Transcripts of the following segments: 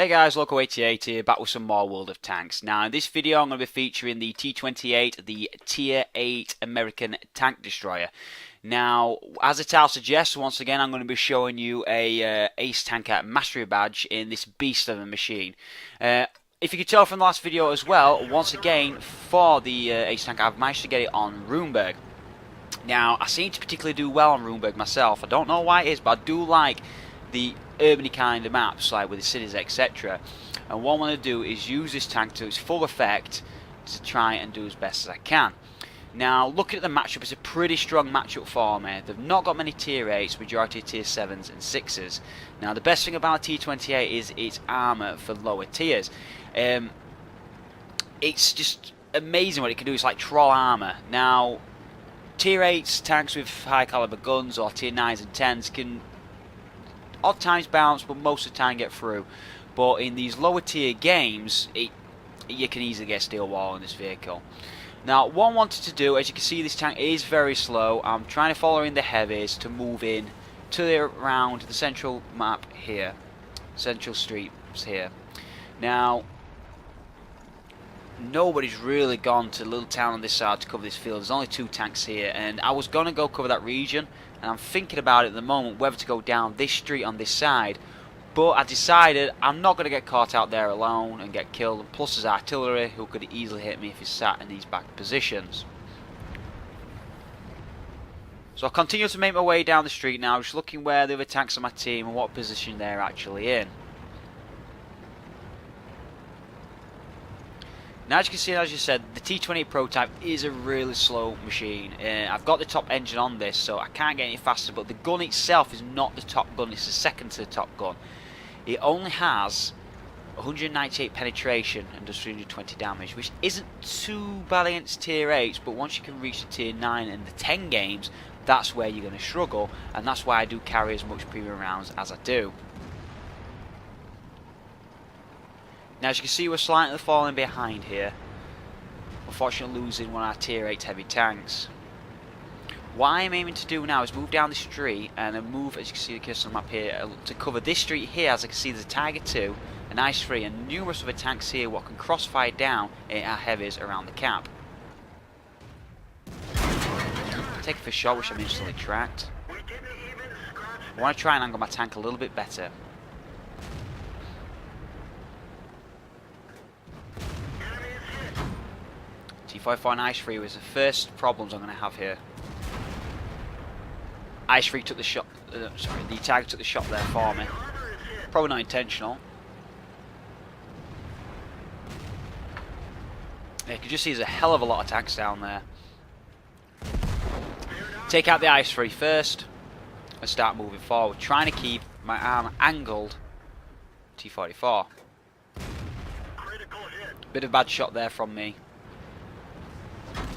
Hey guys, T28 here, back with some more World of Tanks. Now in this video I'm going to be featuring the T28, the Tier 8 American Tank Destroyer. Now, as the title suggests, once again I'm going to be showing you a Ace Tanker Mastery Badge in this beast of a machine. If you could tell from the last video as well, once again for the Ace Tanker I've managed to get it on Runeberg. Now, I seem to particularly do well on Runeberg myself. I don't know why it is, but I do like the urban kind of maps, like with the cities, etc. And what I want to do is use this tank to its full effect to try and do as best as I can. Now, looking at the matchup, it's a pretty strong matchup for me. They've not got many tier 8s, majority of tier 7s and 6s. Now, the best thing about a T28 is its armour for lower tiers. It's just amazing what it can do. It's like troll armour. Now, tier 8s, tanks with high caliber guns, or tier 9s and 10s can odd times bounce, but most of the time get through. But in these lower tier games, you can easily get steel wall in this vehicle. Now, what I wanted to do, as you can see, this tank is very slow. I'm trying to follow in the heavies to move in to around the central map here, central streets here. Now, nobody's really gone to the little town on this side to cover this field. There's only 2 tanks here, and I was going to go cover that region, and I'm thinking about it at the moment whether to go down this street on this side, but I decided I'm not going to get caught out there alone and get killed, and plus there's artillery who could easily hit me if he's sat in these back positions. So I'll continue to make my way down the street now, just looking where the other tanks on my team and what position they're actually in. Now, as you can see, as you said, the T28 prototype is a really slow machine. I've got the top engine on this, so I can't get any faster, but the gun itself is not the top gun, it's the second to the top gun. It only has 198 penetration and does 320 damage, which isn't too bad against tier 8s, but once you can reach the tier 9 and the 10 games, that's where you're going to struggle, and that's why I do carry as much premium rounds as I do. Now, as you can see, we're slightly falling behind here. Unfortunately, losing one of our tier 8 heavy tanks. What I'm aiming to do now is move down the street and then move, as you can see the cursor on the map here, to cover this street here. As I can see, there's a Tiger 2, an Ice 3, and numerous other tanks here what can crossfire down our heavies around the cap. Take a shot, which I'm instantly tracked. I want to try and angle my tank a little bit better. T44 and Ice 3 was the first problems I'm going to have here. Ice 3 took the shot, sorry, the Tiger took the shot there for me. Probably not intentional. Yeah, you can just see there's a hell of a lot of tanks down there. Take out the Ice 3 first and start moving forward, trying to keep my arm angled. T44. Bit of a bad shot there from me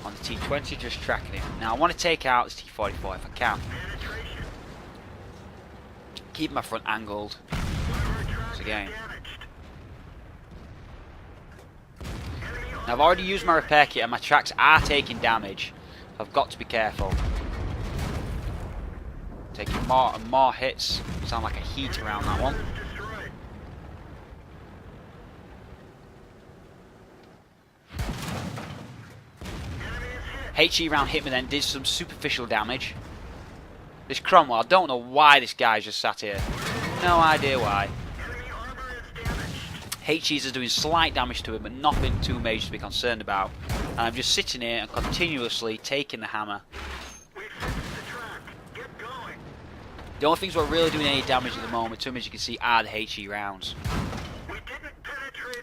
on the T20, just tracking him. Now I want to take out this T44 if I can. Keep my front angled. Once again. Now I've already used my repair kit and my tracks are taking damage. I've got to be careful. Taking more and more hits. Sound like a heat around that one. HE round hit me then, did some superficial damage. This Cromwell, I don't know why this guy's just sat here. No idea why. HE's is doing slight damage to him, but nothing too major to be concerned about. And I'm just sitting here and continuously taking the hammer. The only things we're really doing any damage at the moment to him, as you can see, are the HE rounds.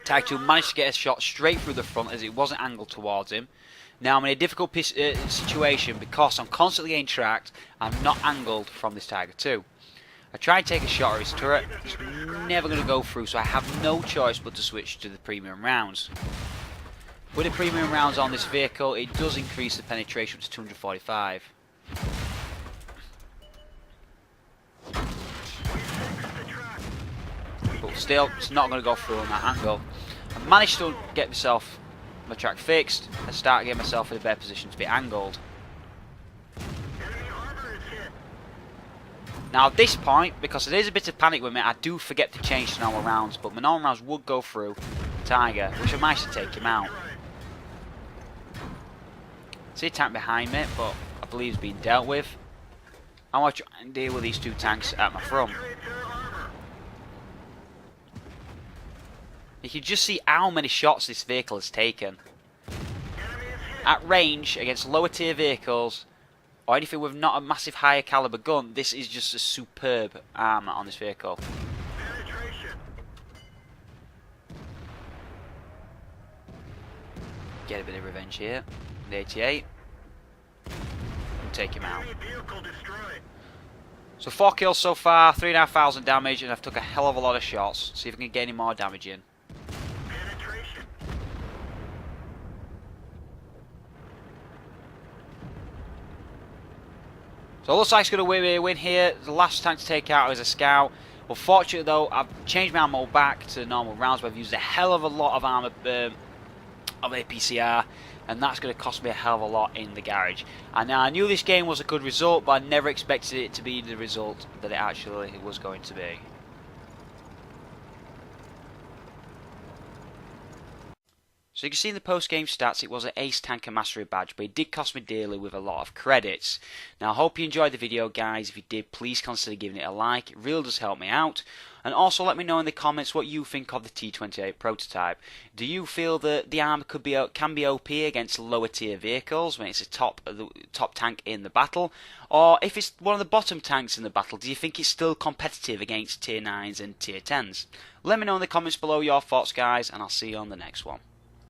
Tiger 2 managed to get a shot straight through the front as it wasn't angled towards him. Now I'm in a difficult situation because I'm constantly getting tracked. I'm not angled from this Tiger 2. I try and take a shot at his turret. It's never going to go through, so I have no choice but to switch to the premium rounds. With the premium rounds on this vehicle, it does increase the penetration to 245. But still, it's not going to go through on that angle. I managed to get myself my track fixed and start getting myself in a better position to be angled. Now at this point, because there is a bit of panic with me, I do forget to change to normal rounds, but my normal rounds would go through Tiger, which I managed to take him out. See a tank behind me, but I believe he's being dealt with. I want to try and deal with these two tanks at my front. You can just see how many shots this vehicle has taken. At range, against lower tier vehicles, or anything with not a massive higher caliber gun, this is just a superb armor on this vehicle. Get a bit of revenge here. The 88. And take him out. So 4 kills so far, 3,500 damage, and I've took a hell of a lot of shots. See if I can get any more damage in. So it looks like it's going to win here. The last tank to take out is a scout. Unfortunately though, I've changed my ammo back to normal rounds, but I've used a hell of a lot of armor of APCR, and that's going to cost me a hell of a lot in the garage. And now I knew this game was a good result, but I never expected it to be the result that it actually was going to be. So you can see in the post-game stats it was an Ace Tanker Mastery badge, but it did cost me dearly with a lot of credits. Now I hope you enjoyed the video guys. If you did, please consider giving it a like, it really does help me out. And also let me know in the comments what you think of the T28 prototype. Do you feel that the armor can be OP against lower tier vehicles when it's a top tank in the battle? Or if it's one of the bottom tanks in the battle, do you think it's still competitive against tier 9s and tier 10s? Let me know in the comments below your thoughts guys, and I'll see you on the next one.